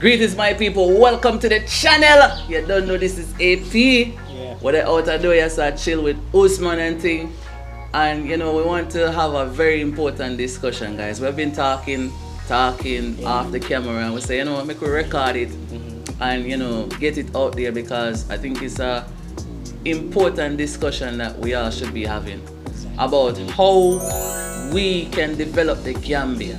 Greetings, my people. Welcome to the channel. You don't know this is AP. Yeah. What I out of do is I chill with Usman and thing. And we want to have a very important discussion, guys. We've been talking off the camera, and we say, make we record it and get it out there, because I think it's a important discussion that we all should be having about how we can develop the Gambia,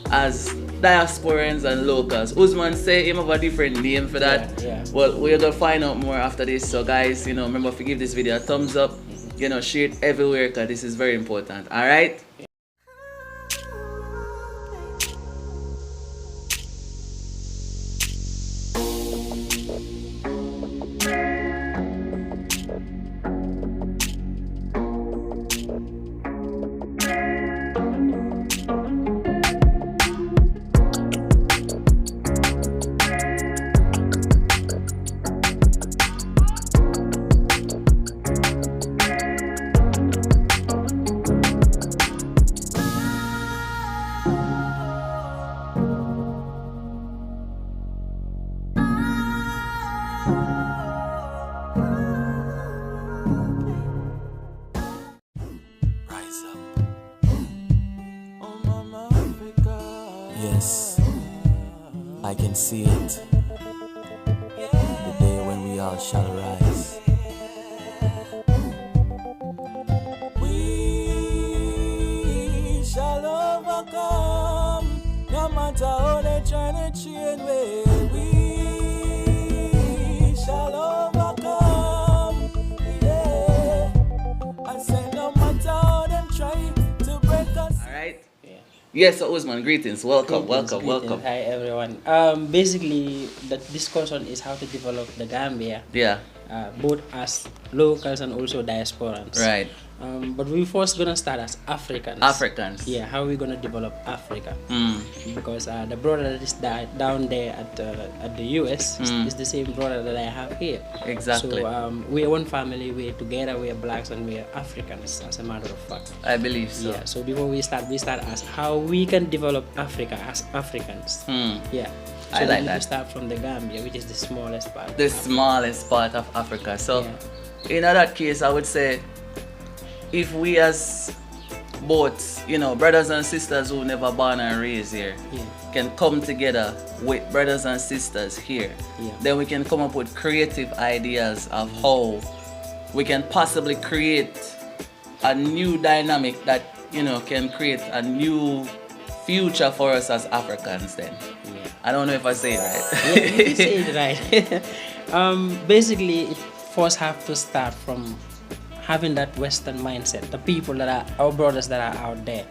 as diasporans and locals. Usman say him have a different name for that. Yeah. Well, we're gonna find out more after this. So guys, remember to give this video a thumbs up, share it everywhere, because this is very important. Alright? Yes, I can see it. The day when we all shall rise. We shall overcome, no matter how they try to chain way. We shall overcome, yeah. I say no matter how them try to break us. Alright? Yes, so Usman, greetings. Welcome. Hi everyone. Basically, the discussion is how to develop the Gambia. Yeah. Both as locals and also diasporans. Right. But we first gonna start as Africans. Yeah, how are we gonna develop Africa? Because the brother that is down there at the US is the same brother that I have here. Exactly. So we are one family. We're together. We are blacks and we are Africans. As a matter of fact. I believe so. Yeah. So before we start as how we can develop Africa as Africans. Yeah. So I like we need that. to start from the Gambia, which is the smallest part. The smallest part of Africa. So, in that case, I would say, if we as both, brothers and sisters who never born and raised here, can come together with brothers and sisters here, then we can come up with creative ideas of how we can possibly create a new dynamic that, can create a new future for us as Africans then. I don't know if I say it right. Yeah, you say it right. Basically, it first have to start from having that Western mindset. The people that are our brothers that are out there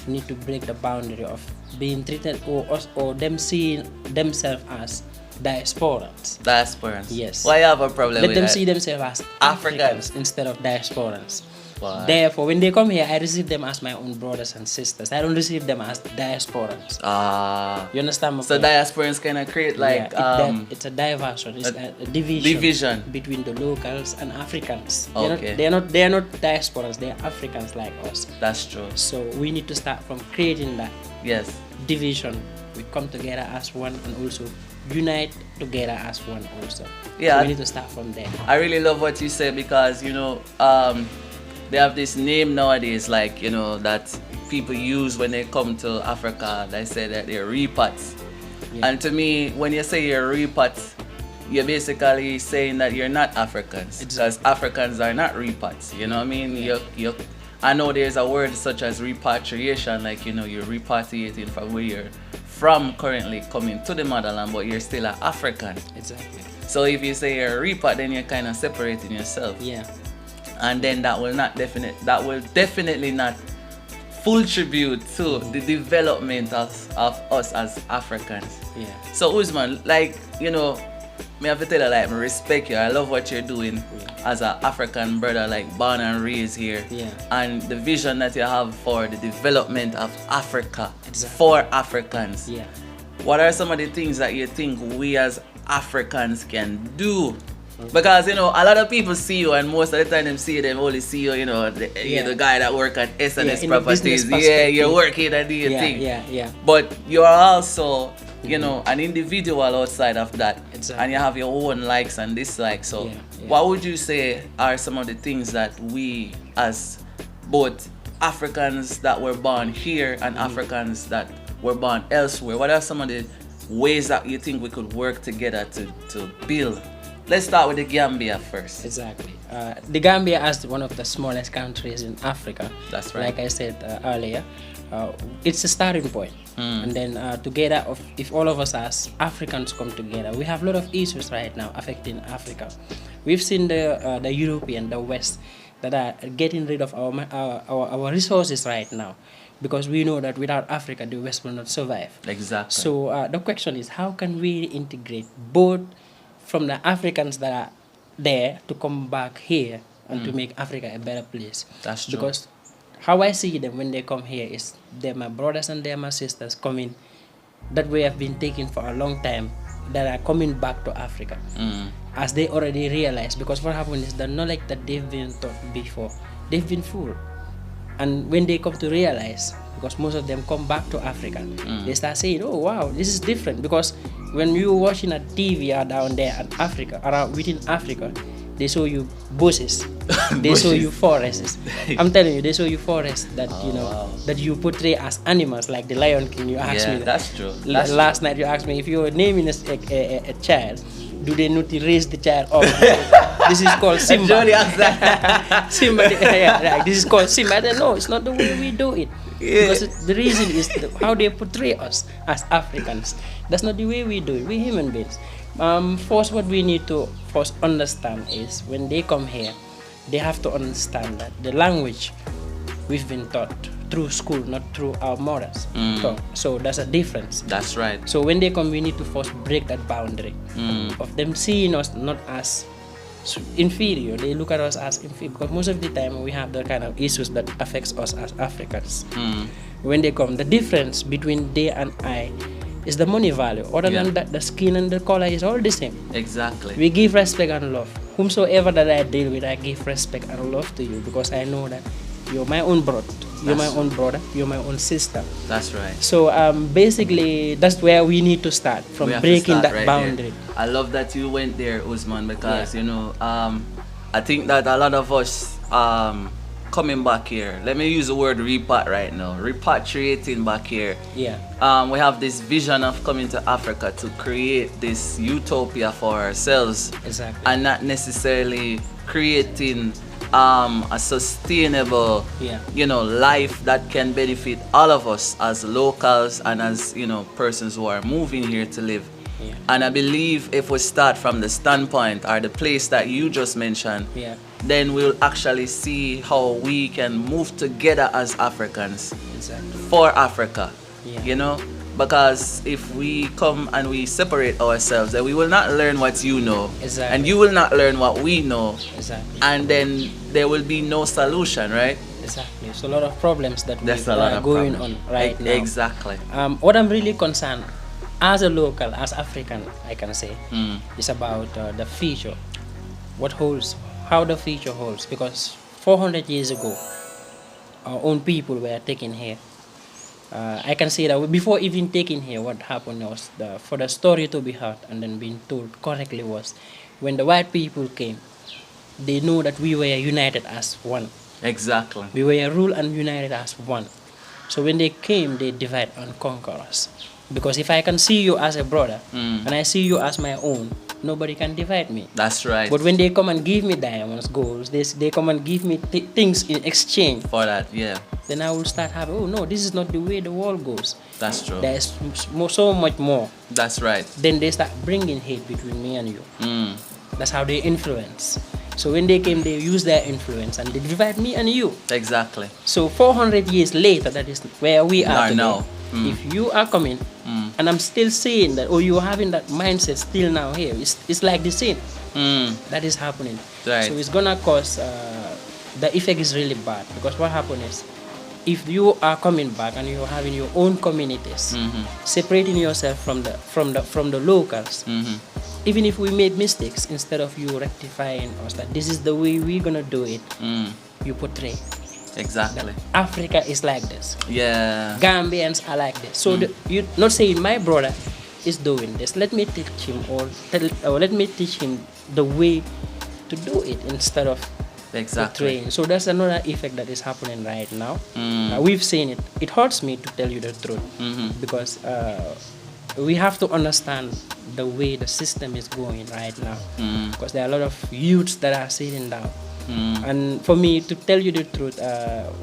need to break the boundary of being treated or them seeing themselves as diasporans. Diasporans. Yes. Why you have a problem Let with them that? see themselves as Africans instead of diasporans. Why? Therefore, when they come here, I receive them as my own brothers and sisters. I don't receive them as diasporans. You understand my so point? diasporans kind of create like it's a diversion. It's a division, division between the locals and Africans. Okay. They are not diasporans. They are Africans like us. That's true. So we need to start from creating that Yes. division. We come together as one and also unite together as one also. Yeah. So we need to start from there. I really love what you say, because they have this name nowadays, like that people use when they come to Africa. They say that they're repats. And to me, when you say you're repats, you're basically saying that you're not Africans, because Africans are not repats. You know what I mean? I know there's a word such as repatriation, like you're repatriating from where you're from currently, coming to the motherland, but you're still an African. Exactly. So if you say you're a repat, then you're kind of separating yourself. Yeah. And then that will definitely not full tribute to the development of us as Africans. Yeah. So Usman, me have to tell you, I respect you. I love what you're doing as an African brother, born and raised here. Yeah. And the vision that you have for the development of Africa for Africans. Yeah. What are some of the things that you think we as Africans can do Because a lot of people see you, and most of the time them see you, them only see you, you're the guy that work at S&S Properties. Yeah, you're working and doing your thing. Yeah. But you are also you know, an individual outside of that. Exactly. And you have your own likes and dislikes. So Yeah. what would you say are some of the things that we as both Africans that were born here and Africans that were born elsewhere, what are some of the ways that you think we could work together to build? Let's start with the Gambia first. Exactly. The Gambia, as one of the smallest countries in Africa, That's right. like I said earlier, it's a starting point. And then together, if all of us as Africans come together, we have a lot of issues right now affecting Africa. We've seen the European, the West, that are getting rid of our resources right now, because we know that without Africa, the West will not survive. Exactly. So the question is, how can we integrate both from the Africans that are there to come back here and to make Africa a better place? That's true. Because how I see them when they come here is they're my brothers and they're my sisters coming that we have been taking for a long time, that are coming back to Africa. As they already realize, because what happened is the knowledge that they've been taught before, they've been fooled. And when they come to realize, because most of them come back to Africa, they start saying, oh wow, this is different. Because when you're watching a TV down there in Africa, around within Africa, they show you bushes, they show you forests. I'm telling you, they show you forests that that you portray as animals, like the Lion King. You asked me. That's true. Last night you asked me if you're naming a child, do they need to raise the child up? This is called Simba. Simba, like, this is called Simba. I don't know, it's not the way we do it. Because the reason is how they portray us as Africans. That's not the way we do it. We're human beings. First, what we need to first understand is when they come here, they have to understand that the language we've been taught through school, not through our mothers. So there's a difference. That's right. So when they come, we need to first break that boundary of them seeing us not as inferior. They look at us as inferior, because most of the time we have the kind of issues that affects us as Africans. When they come, the difference between they and I is the money value. Other than that, the skin and the color is all the same. Exactly. We give respect and love. Whomsoever that I deal with, I give respect and love to you, because I know that you're my own brother. You're my own brother. You're my own sister. That's right. So basically, that's where we need to start, from breaking that right boundary. There. I love that you went there, Usman, because I think that a lot of us coming back here, let me use the word right now, repatriating back here. We have this vision of coming to Africa to create this utopia for ourselves. Exactly. And not necessarily creating a sustainable life that can benefit all of us as locals and as persons who are moving here to live. And I believe if we start from the standpoint or the place that you just mentioned, then we'll actually see how we can move together as Africans for Africa. Because if we come and we separate ourselves, then we will not learn what you know, and you will not learn what we know, and then there will be no solution, right? Exactly. So a lot of problems that are going on right now. Exactly. What I'm really concerned, as a local, as African, I can say, is about the future. How the future holds, because 400 years ago, our own people were taken here. I can say that before even taking here, what happened was, for the story to be heard and then being told correctly, was when the white people came, they know that we were united as one. Exactly. We were ruled and united as one. So when they came, they divide and conquer us. Because if I can see you as a brother and I see you as my own, nobody can divide me. That's right. But when they come and give me diamonds, golds, they come and give me things in exchange for that, then I will start having, oh no, this is not the way the world goes. That's true. There's so much more. That's right. Then they start bringing hate between me and you. That's how they influence. So when they came, they used their influence and they divide me and you. Exactly. So 400 years later, that is where we are today. Now. If you are coming and I'm still saying that, or you're having that mindset still now here, it's like the same. That is happening. Right. So it's gonna cause, the effect is really bad, because what happened is, if you are coming back and you're having your own communities, separating yourself from the locals, even if we made mistakes, instead of you rectifying us that this is the way we're gonna do it, you portray. Exactly. Africa is like this. Yeah. Gambians are like this. So you're not saying my brother is doing this, let me teach him or let me teach him the way to do it instead of Exactly. train. So that's another effect that is happening right now. We've seen it. It hurts me to tell you the truth because we have to understand the way the system is going right now. Because there are a lot of youths that are sitting down. And for me, to tell you the truth,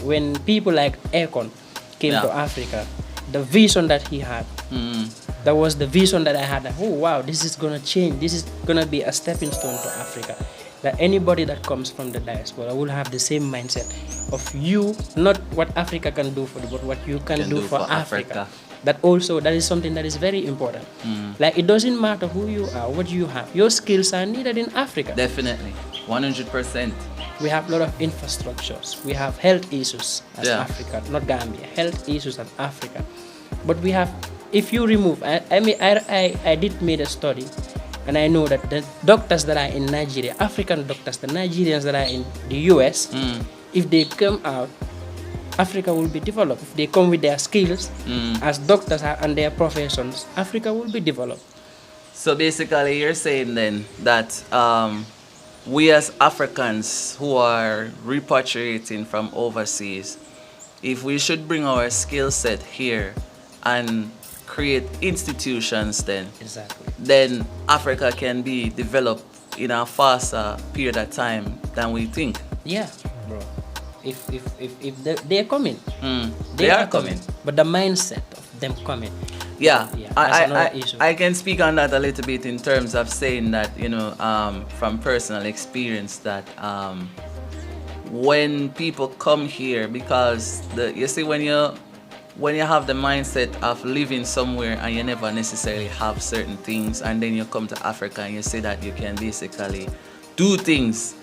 when people like Akon came to Africa, the vision that he had, that was the vision that I had. Like, oh wow, this is gonna change. This is gonna be a stepping stone to Africa. That anybody that comes from the diaspora will have the same mindset of you, not what Africa can do for you, but what you can do for Africa. That is something that is very important. Like, it doesn't matter who you are, what you have. Your skills are needed in Africa. Definitely, 100%. We have a lot of infrastructures. We have health issues as Africa, not Gambia. Health issues as Africa. But we have, if you remove, I did made a study, and I know that the doctors that are in Nigeria, African doctors, the Nigerians that are in the US, if they come out, Africa will be developed. If they come with their skills as doctors and their professions, Africa will be developed. So basically, you're saying then that we as Africans who are repatriating from overseas, if we should bring our skill set here and create institutions, then Africa can be developed in a faster period of time than we think. Yeah, bro. If they're coming, they are coming. But the mindset of them coming. I can speak on that a little bit in terms of saying that, from personal experience, that when people come here, because you see, when you have the mindset of living somewhere and you never necessarily have certain things, and then you come to Africa and you say that you can basically do things,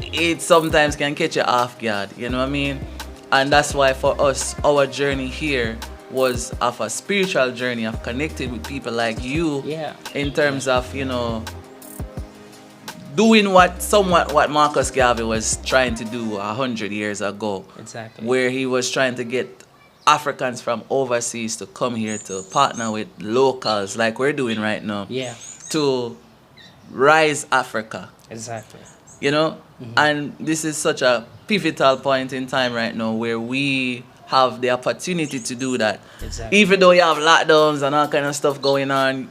it sometimes can catch you off guard, you know what I mean? And that's why for us, our journey here was of a spiritual journey of connecting with people like you, in terms of, doing what Marcus Garvey was trying to do 100 years ago, where he was trying to get Africans from overseas to come here to partner with locals, like we're doing right now, to rise Africa. And this is such a pivotal point in time right now where we have the opportunity to do that. Even though you have lockdowns and all kind of stuff going on,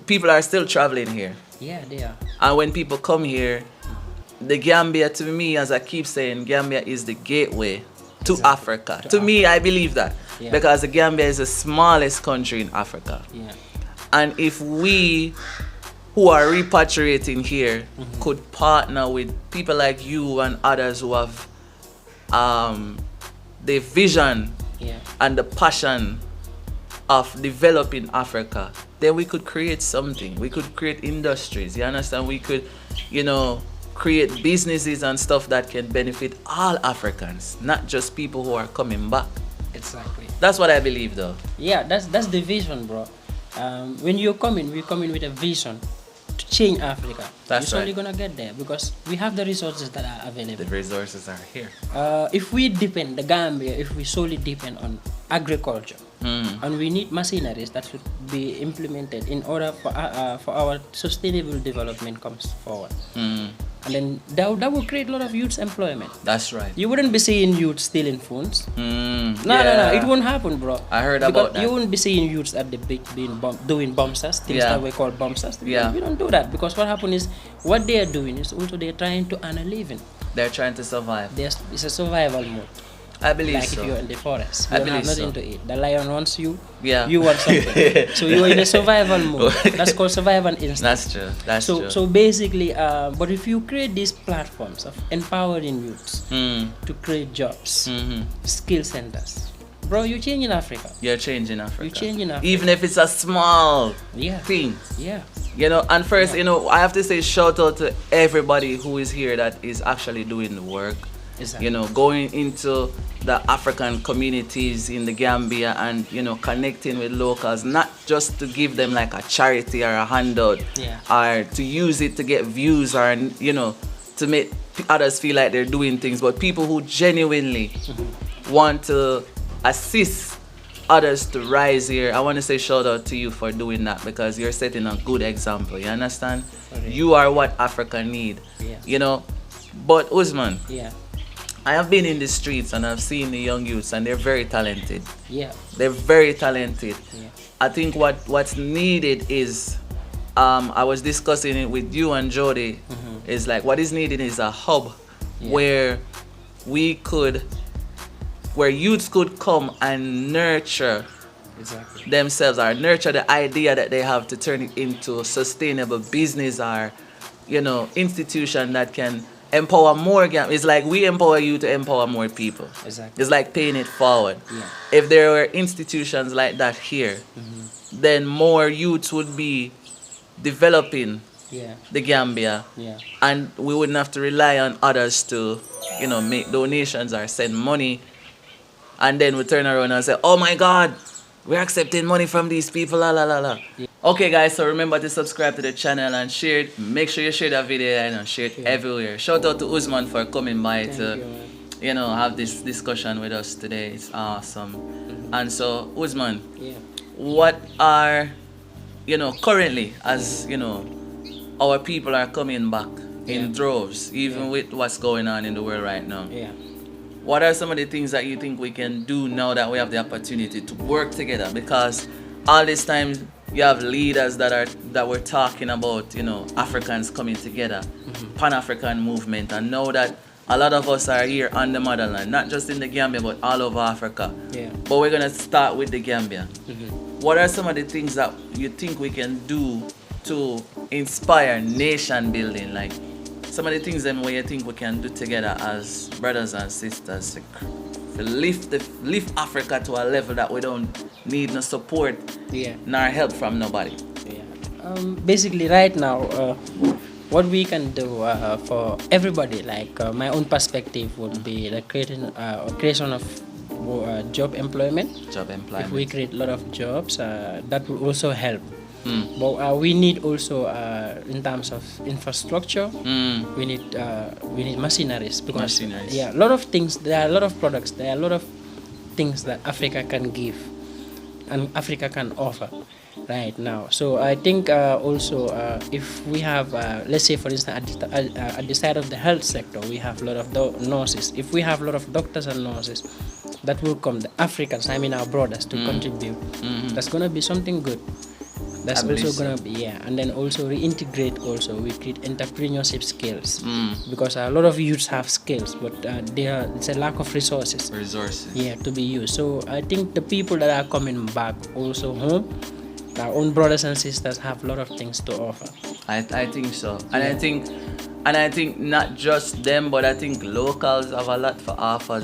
people are still traveling here. They are. And when people come here, the Gambia, to me, as I keep saying, Gambia is the gateway to Africa. To me, I believe that. Because the Gambia is the smallest country in Africa. And if we who are repatriating here could partner with people like you and others who have the vision and the passion of developing Africa, then we could create something. We could create industries, you understand? We could, create businesses and stuff that can benefit all Africans, not just people who are coming back. That's what I believe, though. Yeah, that's the vision, bro. When we're coming with a vision to change Africa. You're only gonna get there because we have the resources that are available. The resources are here. If we depend, the Gambia, if we solely depend on agriculture, and we need machineries that should be implemented in order for our sustainable development comes forward. And then that will create a lot of youth employment. That's right. You wouldn't be seeing youth stealing phones. No, it won't happen, bro. I heard about that. You wouldn't be seeing youths at the beach doing bombsers, things that we call bombsers. We don't do that because what happens is what they are doing is also they're trying to earn a living. They're trying to survive. It's a survival mode. I believe like so. If you're in the forest, you I don't have believe nothing so. to eat. The lion wants you. Yeah. You want something. So you're in a survival mode. That's called survival instinct. That's true. That's true. So basically, but if you create these platforms of empowering youths to create jobs, skill centers, bro, you're changing Africa. You're changing Africa. You're changing Africa. Even if it's a small thing. Yeah. And first, I have to say shout out to everybody who is here that is actually doing the work. Exactly. Going into the African communities in the Gambia and, connecting with locals, not just to give them like a charity or a handout, or to use it to get views or, to make others feel like they're doing things, but people who genuinely want to assist others to rise here, I want to say shout out to you for doing that, because you're setting a good example. You understand? Okay. You are what Africa need. Yeah. You know. But Usman, Yeah. I have been in the streets and I've seen the young youths, and they're very talented. Yeah. They're very talented. Yeah. I think what's needed is, I was discussing it with you and Jody, is like what is needed is a hub where youths could come and nurture Exactly. themselves, or nurture the idea that they have to turn it into a sustainable business, or institution that can empower more. It's like we empower you to empower more people. Exactly. It's like paying it forward. Yeah. If there were institutions like that here, then more youths would be developing Yeah. the Gambia, Yeah. and we wouldn't have to rely on others to, make donations or send money, and then we turn around and say, oh my God, we're accepting money from these people, la la la la. Yeah. Okay guys, so remember to subscribe to the channel and share it. Make sure you share that video and share it everywhere. Shout out to Usman for coming by Thank you, man. have this discussion with us today. It's awesome. And so Usman, Yeah. what are, currently, as our people are coming back in droves, even with what's going on in the world right now. Yeah. What are some of the things that you think we can do now that we have the opportunity to work together? Because all this time you have leaders that were talking about, Africans coming together, Pan-African movement, and now that a lot of us are here on the motherland, not just in the Gambia but all over Africa. Yeah. But we're gonna start with the Gambia. What are some of the things that you think we can do to inspire nation building? Like some of the things then where you think we can do together as brothers and sisters to lift Africa to a level that we don't need no support nor help from nobody. Yeah. Basically, right now, what we can do for everybody, like my own perspective, would be the creation of job employment. If we create a lot of jobs, that will also help. But we need also, in terms of infrastructure, we need machineries, because a lot of things. There are a lot of products. There are a lot of things that Africa can give and Africa can offer right now. So I think also if we have, let's say for instance, at the side of the health sector, we have a lot of nurses. If we have a lot of doctors and nurses, that will come, the Africans, our brothers, to contribute. That's gonna be something good. That's also gonna be, and then also reintegrate. Also, we create entrepreneurship skills, because a lot of youths have skills, but it's a lack of resources. To be used. So I think the people that are coming back also home, our own brothers and sisters, have a lot of things to offer. I think so, and I think not just them, but I think locals have a lot for offer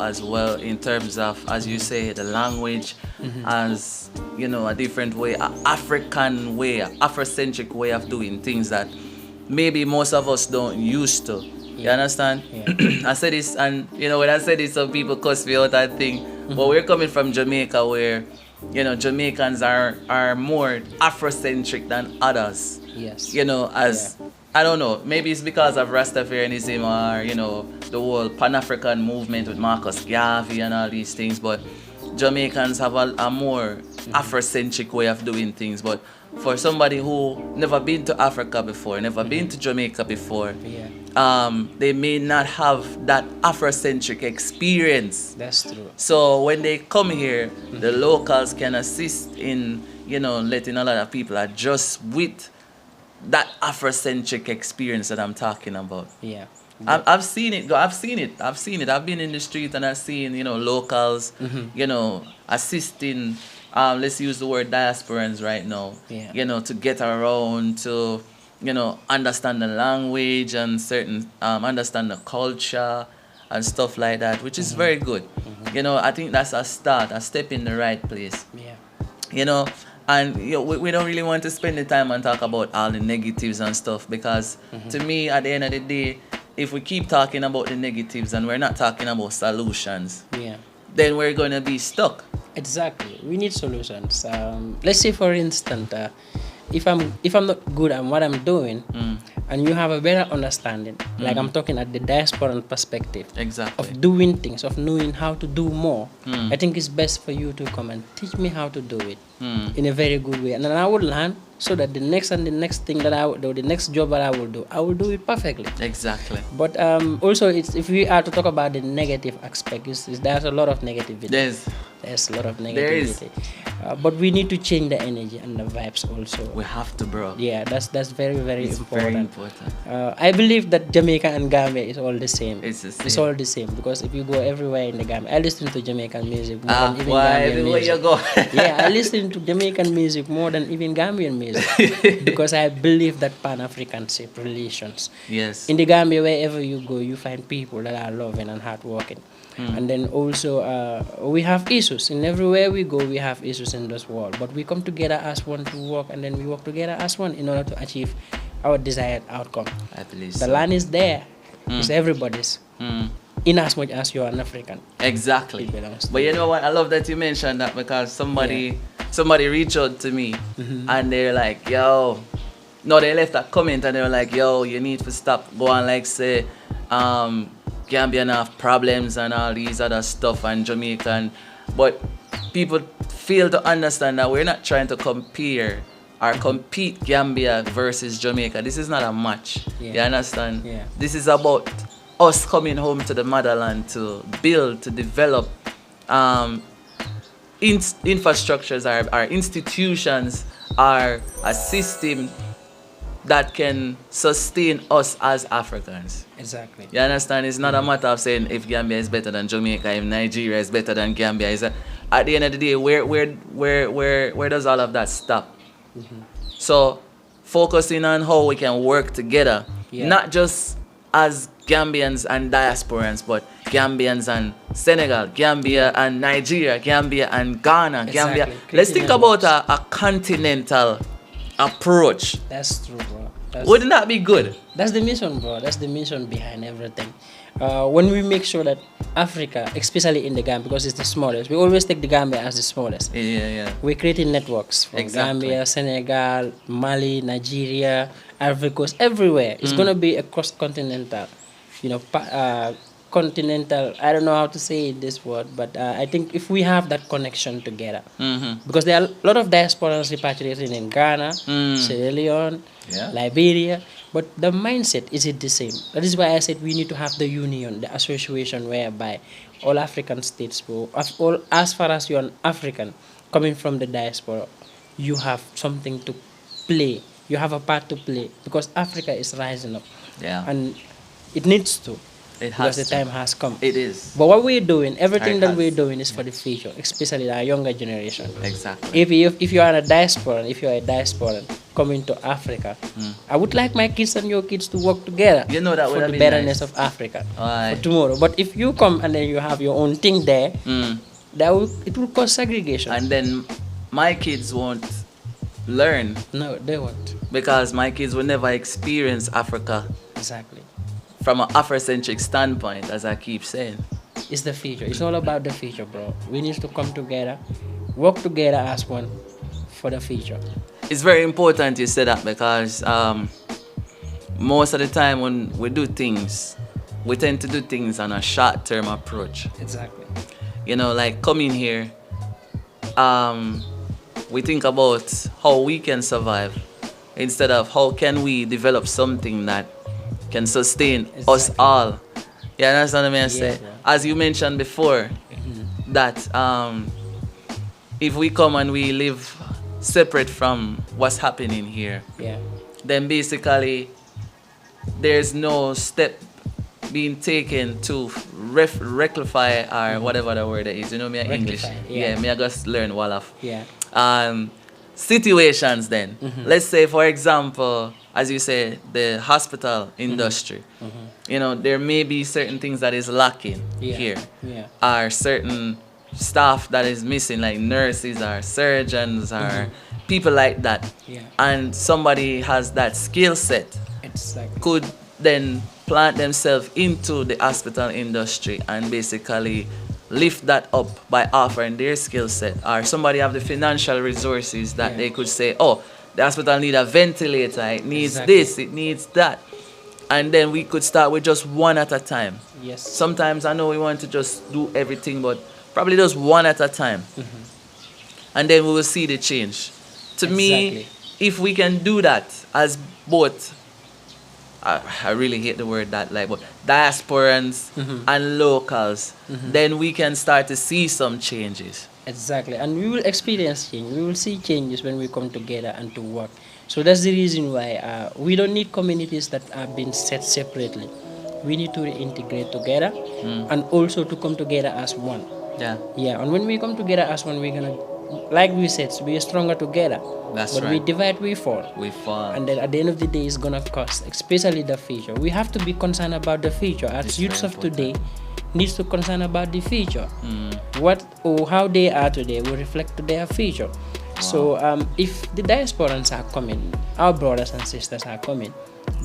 as well, in terms of, as you say, the language, as a different way, an African way, an Afrocentric way of doing things that maybe most of us don't used to. You understand? I said this, and when I said this, some people cuss me out. I think, but we're coming from Jamaica, where Jamaicans are more Afrocentric than others. Yes. I don't know, maybe it's because of Rastafarianism, or the whole Pan-African movement with Marcus Garvey and all these things, but Jamaicans have a more Afrocentric way of doing things. But for somebody who never been to Africa before, never been to Jamaica before, they may not have that Afrocentric experience. That's true. So when they come here, the locals can assist in, letting a lot of people adjust with that Afrocentric experience that I'm talking about. Yeah. I've seen it. I've been in the street and I've seen, locals, assisting, let's use the word diasporans right now, to get around, to, understand the language and understand the culture and stuff like that, which is very good. I think that's a step in the right place. And we don't really want to spend the time and talk about all the negatives and stuff, because to me, at the end of the day, if we keep talking about the negatives and we're not talking about solutions, then we're going to be stuck. Exactly. We need solutions. Let's say, for instance, if I'm not good at what I'm doing, and you have a better understanding, like I'm talking at the diasporan perspective, Exactly. of doing things, of knowing how to do more, I think it's best for you to come and teach me how to do it in a very good way, and then I would learn, so that the next thing that I would do, the next job that I will do it perfectly. Exactly. But also, if we are to talk about the negative aspect, there's a lot of negativity. There's a lot of negativity. But we need to change the energy and the vibes also. We have to, bro. Yeah, that's very, very It's important. very important. I believe that Jamaica and Gambia is all the same. It's the same. It's all the same, because if you go everywhere in the Gambia, I listen to Jamaican music more than even why? Gambian Where music. you go? Yeah, I listen to Jamaican music more than even Gambian music, because I believe that Pan-Africanship relations. Yes. In the Gambia, wherever you go, you find people that are loving and hardworking. And then also, we have issues. In everywhere we go, we have issues in this world. But we come together as one to work, and then we work together as one in order to achieve our desired outcome. I believe The so. land is there. It's everybody's. In as much as you're an African. Exactly. It belongs to But you know what? I love that you mentioned that, because somebody reached out to me and they're like, yo, no, they left a comment and they were like, yo, you need to stop going like say, Gambian have problems and all these other stuff and Jamaican. But people fail to understand that we're not trying to compare or compete Gambia versus Jamaica. This is not a match. Yeah. You understand? Yeah. This is about us coming home to the motherland to build, to develop infrastructures, our institutions, are a system that can sustain us as Africans. Exactly. You understand? It's not a matter of saying if Gambia is better than Jamaica, if Nigeria is better than Gambia. At the end of the day, where does all of that stop? So, focusing on how we can work together, not just as Gambians and diasporans, but Gambians and Senegal, Gambia and Nigeria, Gambia and Ghana, Exactly. Gambia. Let's think about a continental approach. That's true, bro. Wouldn't that be good? That's the mission, bro. That's the mission behind everything. When we make sure that Africa, especially in the Gambia, because it's the smallest, we always take the Gambia as the smallest. Yeah. We're creating networks from Exactly. Gambia, Senegal, Mali, Nigeria, Ivory Coast, everywhere. It's gonna be a cross-continental, continental. I don't know how to say this word, but I think if we have that connection together, because there are a lot of diasporans repatriating in Ghana, Sierra Leone, Liberia, but the mindset is it the same. That is why I said we need to have the union, the association, whereby all African states, all as far as you're an African coming from the diaspora, you have something to play. You have a part to play, because Africa is rising up, and it needs to. Because the time has come. It is. But what we're doing, everything that we're doing is for the future, especially our younger generation. Exactly. If you are a diasporan, coming to Africa, I would like my kids and your kids to work together. You know that for would the be betterness nice. of Africa Aye. for tomorrow. But if you come and then you have your own thing there, it will cause segregation. And then my kids won't learn. No, they won't. Because my kids will never experience Africa Exactly. from an Afrocentric standpoint, as I keep saying. It's the future. It's all about the future, bro. We need to come together, work together as one for the future. It's very important you say that, because most of the time when we do things, we tend to do things on a short-term approach. Exactly. Like coming here, we think about how we can survive instead of how can we develop something that can sustain us all. You understand what I say? Bro. As you mentioned before, that if we come and we live separate from what's happening here, then basically there's no step being taken to rectify or whatever the word is. Me in English. Me I just learn Wolof. Situations then. Let's say, for example, as you say, the hospital industry. There may be certain things that is lacking here. Or certain staff that is missing, like nurses or surgeons or people like that. And somebody has that skill set. Could then plant themselves into the hospital industry and basically lift that up by offering their skill set, or somebody have the financial resources that they could say, oh, the hospital need a ventilator, it needs Exactly. this, it needs that. And then we could start with just one at a time. Yes. Sometimes I know we want to just do everything, but probably just one at a time. And then we will see the change. To me, Exactly. if we can do that as both, I really hate the word that, like, but diasporans and locals, then we can start to see some changes. Exactly, and we will experience change. We will see changes when we come together and to work. So that's the reason why we don't need communities that are being set separately. We need to reintegrate together and also to come together as one. Yeah, Yeah, and when we come together as one, we're gonna, like we said, we are stronger together. That's but right. we divide, we fall. we fall. And then at the end of the day, it's gonna cost, especially the future. We have to be concerned about the future. As It's youths very of today, needs to concern about the future. What or how they are today will reflect to their future. So if the diasporans are coming, our brothers and sisters are coming,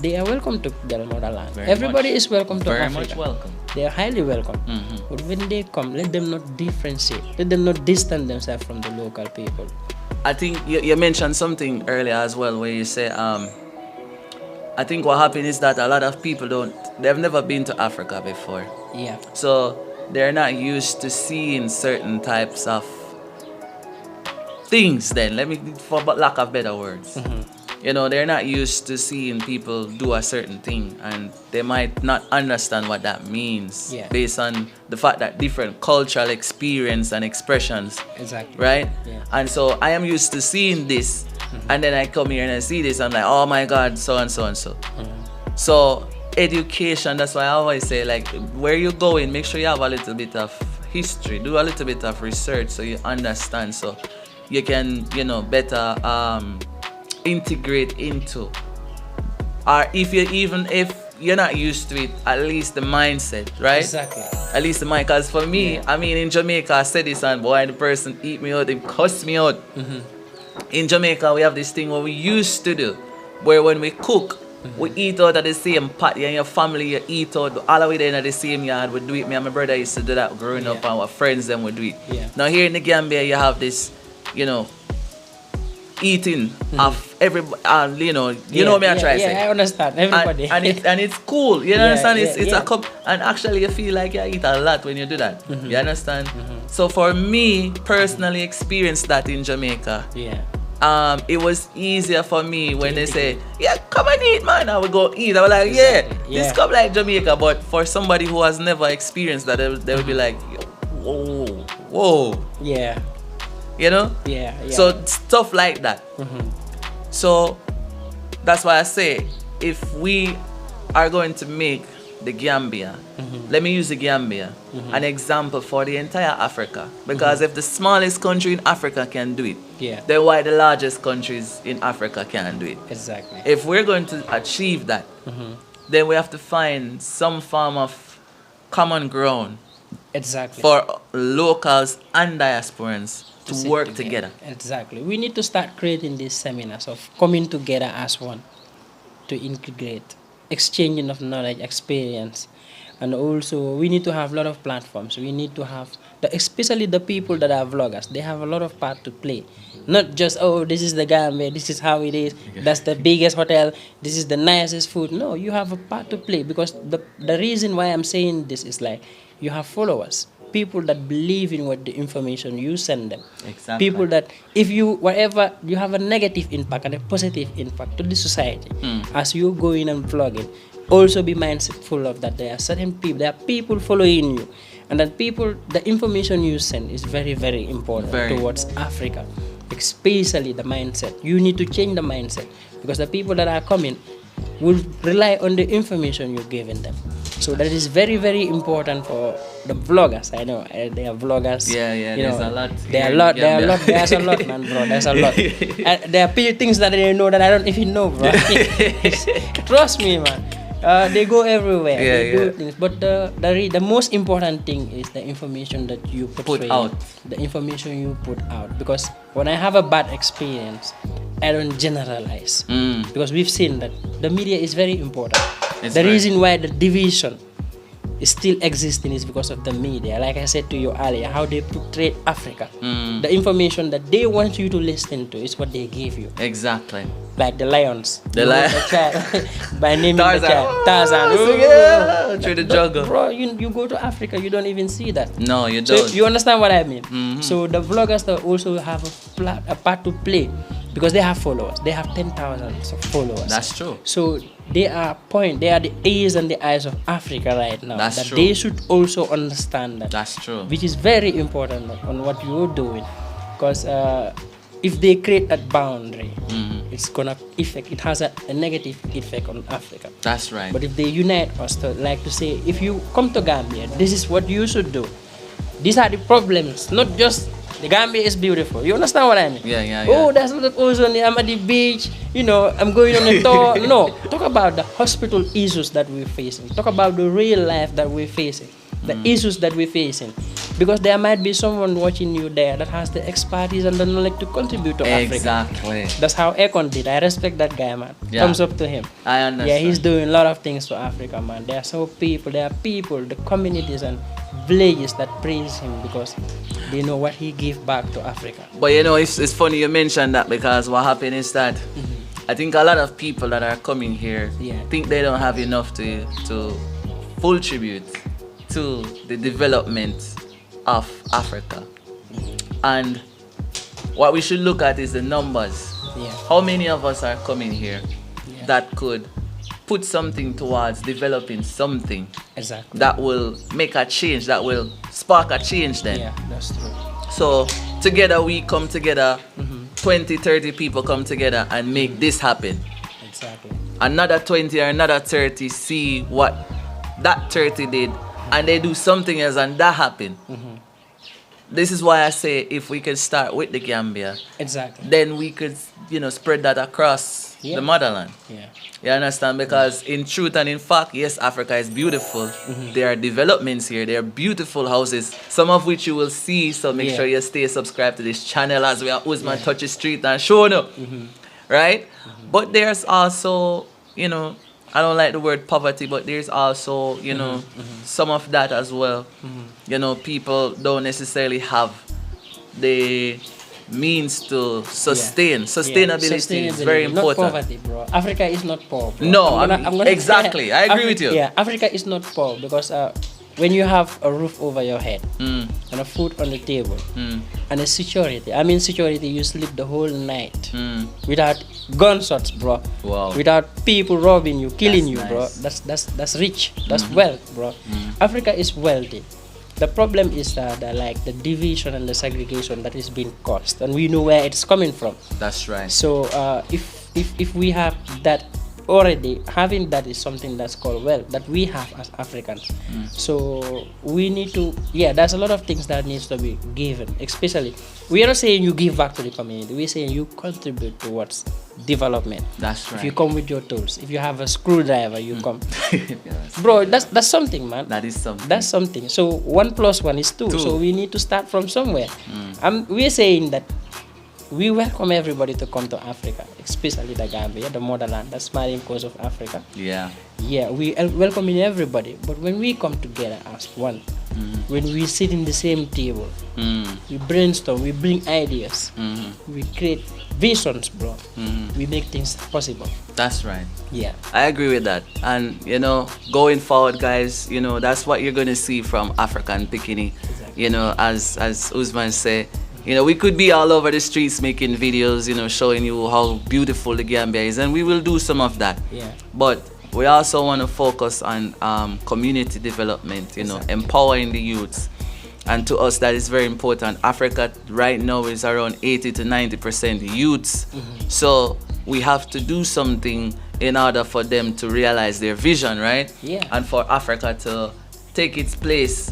they are welcome to their motherland. Very Everybody much. is welcome to Very Africa. much welcome. They are highly welcome. But when they come, let them not differentiate. Let them not distance themselves from the local people. I think you mentioned something earlier as well, where you say, I think what happened is that a lot of people they've never been to Africa before. Yeah. So they're not used to seeing certain types of things then. For lack of better words. You know, they're not used to seeing people do a certain thing, and they might not understand what that means based on the fact that different cultural experience and expressions. Exactly. Right? Yeah. And so I am used to seeing this, and then I come here and I see this, I'm like, oh my God, so and so and so. So education, that's why I always say, like, where you going, make sure you have a little bit of history, do a little bit of research so you understand, so you can, better integrate into, or if you're not used to it, at least the mindset, right? Exactly. At least the mind, because for me, I mean, in Jamaica, I said this, and boy, the person eat me out, they cuss me out. In Jamaica, we have this thing what we used to do, where when we cook, we eat out of the same pot. You and your family, you eat out all the way there in the same yard. We do it. Me and my brother used to do that growing up, and our friends then would do it. Yeah. Now here in the Gambia, you have this, eating of everybody. You know what I try to say. Yeah, I understand. Everybody. And it's cool. You understand? It's yeah. a cup, and actually you feel like you eat a lot when you do that. You understand? So for me personally, experienced that in Jamaica. Yeah. It was easier for me when they say, yeah, come and eat, man. I would go eat. I was like, Exactly. this cup like Jamaica. But for somebody who has never experienced that, they would be like, whoa. Yeah. You know? Yeah. So stuff like that. So that's why I say, if we are going to make the Gambia, let me use the Gambia, an example for the entire Africa. Because if the smallest country in Africa can do it, then why the largest countries in Africa can't do it? Exactly. If we're going to achieve that, then we have to find some form of common ground Exactly. for locals and diasporans to sit work together. Exactly. We need to start creating these seminars of coming together as one to integrate, exchanging of knowledge, experience, and also we need to have a lot of platforms. We need to have, especially the people that are vloggers, they have a lot of part to play. Not just, oh, this is the Gambia, this is how it is, that's the biggest hotel, this is the nicest food. No, you have a part to play, because the reason why I'm saying this is like, you have followers, people that believe in what the information you send them. Exactly. People that if you, whatever, you have a negative impact and a positive impact to the society as you go in and vlogging. Also be mindful of that. There are certain people, there are people following you, and that people, the information you send is very, very important towards Africa, especially the mindset. You need to change the mindset, because the people that are coming will rely on the information you're giving them. So that is very, very important for the vloggers. I know they are vloggers. Yeah, there's a lot. There's a lot, man, bro. There's a lot. There are things that they know that I don't even know, bro. Trust me, man. They go everywhere. They do things. But the most important thing is the information that you put out. The information you put out. Because when I have a bad experience, I don't generalize. Because we've seen that the media is very important. The reason why the division is still existing is because of the media. Like I said to you earlier, how they portray Africa. The information that they want you to listen to is what they give you. Exactly. Like the lions. The lion. By naming Tarzan. the child. Tarzan. Yeah, through the jungle. Bro, you go to Africa, you don't even see that. No, you So don't. you understand what I mean? So the vloggers that also have a part to play because they have followers. They have 10,000 followers. That's true. So they are the ears and the eyes of Africa right now. That's that true. They should also understand that. That's true. Which is very important on what you're doing, because if they create that boundary, it's gonna affect. It has a negative effect on Africa. That's right. But if they unite us to like to say, if you come to Gambia, this is what you should do. These are the problems, not just the Gambia is beautiful. You understand what I mean? Yeah. Oh, there's a lot of ozone. I'm at the beach. You know, I'm going on a tour. No, talk about the hospital issues that we're facing. Talk about the real life that we're facing. The issues that we're facing. Because there might be someone watching you there that has the expertise and the knowledge to contribute to Africa. Exactly. That's how Akon did. I respect that guy, man. Yeah. Thumbs up to him. I understand. Yeah, he's doing a lot of things for Africa, man. There are people, the communities and villages that praise him because they know what he gave back to Africa. But you know, it's funny you mentioned that because what happened is that I think a lot of people that are coming here think they don't have enough to full tribute to the development of Africa. And what we should look at is the numbers. Yeah. How many of us are coming here that could put something towards developing something Exactly. that will make a change, that will spark a change then? Yeah, that's true. So together we come together, 20, 30 people come together and make this happen. Exactly. Another 20 or another 30 see what that 30 did and they do something else and that happened. This is why I say if we could start with the Gambia, Exactly. then we could, spread that across the motherland. Yeah. You understand? Because in truth and in fact, yes, Africa is beautiful. There are developments here. There are beautiful houses, some of which you will see. So make sure you stay subscribed to this channel as we are Usman touch the street and showing up. Right? But there's also, I don't like the word poverty, but there's also, some of that as well. People don't necessarily have the means to sustain. Sustainability is very important. Not poverty, bro. Africa is not poor, bro. No, exactly. I agree with you. Yeah, Africa is not poor because when you have a roof over your head and a food on the table and a security, you sleep the whole night without gunshots, bro. Wow. Without people robbing you, killing That's you, nice. bro. That's rich. That's wealth, bro. Africa is wealthy. The problem is the division and the segregation that is being caused, and we know where it's coming from. That's right. So if we have that already, having that is something that's called wealth that we have as Africans. So we need to, there's a lot of things that needs to be given. Especially, we are not saying you give back to the community. We're saying you contribute towards development. That's right. If you come with your tools, if you have a screwdriver, you come. Yes. Bro, that's something, man. That is something. That's something. So 1 + 1 is 2. So we need to start from somewhere. We're saying that we welcome everybody to come to Africa, especially the Gambia, the motherland, the smiling coast of Africa. Yeah. Yeah, we welcoming everybody. But when we come together as one, when we sit in the same table, we brainstorm, we bring ideas, we create visions, bro. We make things possible. That's right. Yeah. I agree with that. And, going forward, guys, that's what you're going to see from African Bikini. Exactly. As Usman said, we could be all over the streets making videos, showing you how beautiful the Gambia is. And we will do some of that. Yeah. But we also want to focus on community development, empowering the youths. And to us, that is very important. Africa right now is around 80 to 90% youths. So we have to do something in order for them to realize their vision, right? Yeah. And for Africa to take its place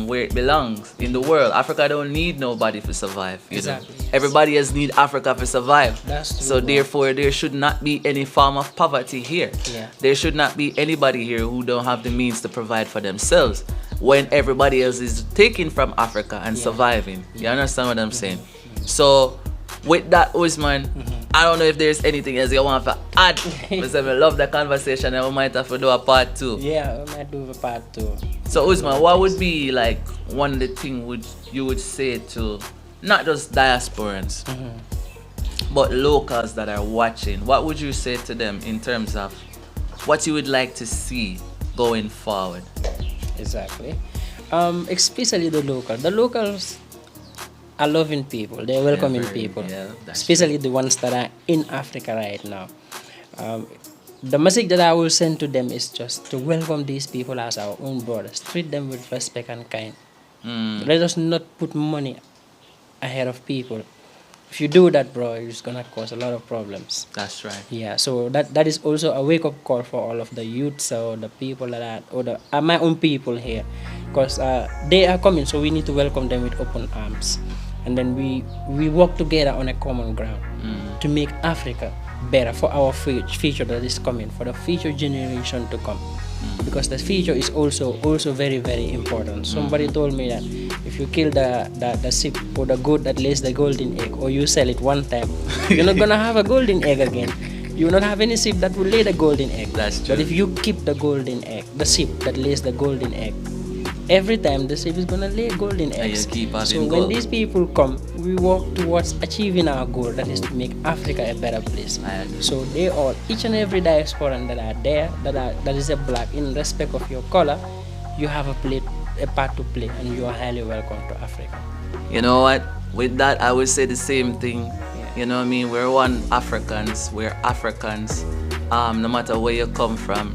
where it belongs in the world. Africa don't need nobody to survive. Exactly. Yes. Everybody else need Africa to survive. That's true, so bro. therefore, there should not be any form of poverty here. Yeah. There should not be anybody here who don't have the means to provide for themselves when everybody else is taking from Africa and surviving. You understand what I'm saying? So with that, Usman, I don't know if there's anything else you want to add. Because I love the conversation and we might have to do a part 2. Yeah, we might do a part 2. So Usman, what would be like one of the things you would say to not just diasporans, but locals that are watching? What would you say to them in terms of what you would like to see going forward? Exactly. Especially the locals. The locals are loving people. They're welcoming people. Yeah, especially the ones that are in Africa right now. The message that I will send to them is just to welcome these people as our own brothers. Treat them with respect and kind. Let us not put money ahead of people. If you do that, bro, it's gonna cause a lot of problems. That's right. Yeah, so that is also a wake-up call for all of the youths or the people that are my own people here, because they are coming, so we need to welcome them with open arms, and then we work together on a common ground to make Africa better for our future that is coming, for the future generation to come. Because the future is also very, very important. Somebody told me that if you kill the sheep or the goat that lays the golden egg, or you sell it one time, you're not gonna have a golden egg again. You will not have any sheep that will lay the golden egg. That's true. But if you keep the golden egg, the sheep that lays the golden egg, every time the sheep is gonna lay golden eggs. So when these people come, we work towards achieving our goal, that is to make Africa a better place. So they all, each and every diasporan that are there, that is a black, in respect of your color, you have a part to play, and you are highly welcome to Africa. You know what? With that, I would say the same thing. You know what I mean? We're Africans. No matter where you come from.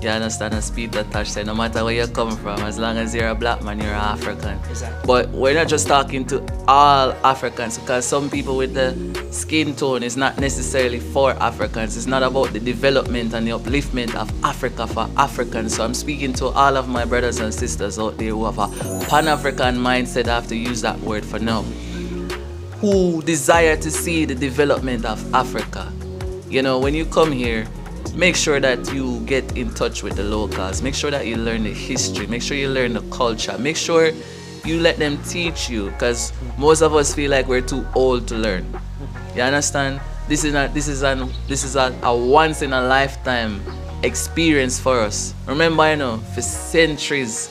You understand, as Peter Tosh said, no matter where you come from, as long as you're a black man, you're an African. Exactly. But we're not just talking to all Africans, because some people with the skin tone is not necessarily for Africans. It's not about the development and the upliftment of Africa for Africans. So I'm speaking to all of my brothers and sisters out there who have a Pan-African mindset, I have to use that word for now, who desire to see the development of Africa. You know, when you come here, make sure that you get in touch with the locals. Make sure that you learn the history. Make sure you learn the culture. Make sure you let them teach you, because most of us feel like we're too old to learn. You understand? This is a once in a lifetime experience for us. Remember, you know, for centuries,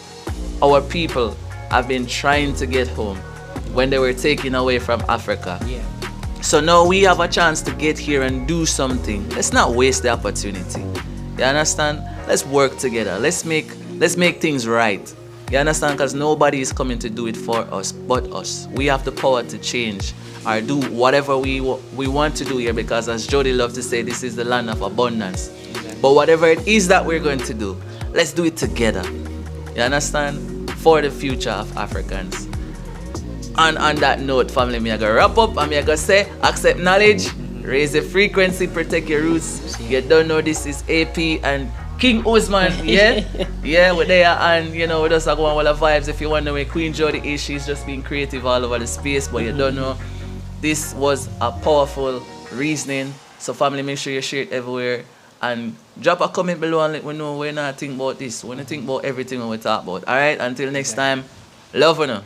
our people have been trying to get home when they were taken away from Africa. Yeah. So now we have a chance to get here and do something. Let's not waste the opportunity. You understand? Let's work together. Let's make things right. You understand? Because nobody is coming to do it for us but us. We have the power to change or do whatever we want to do here, because as Jody loves to say, this is the land of abundance. But whatever it is that we're going to do, let's do it together. You understand? For the future of Africans. And on that note, family, me I go wrap up and me I go say, accept knowledge, raise the frequency, protect your roots. You don't know, this is AP and King Usman, yeah? Yeah, we're there, and you know, we just go on all the vibes. If you wonder where Queen Jody is, she's just being creative all over the space, but you don't know, this was a powerful reasoning. So family, make sure you share it everywhere, and drop a comment below and let me know when I think about this, when I think about everything we talk about. Alright, until next time, love you.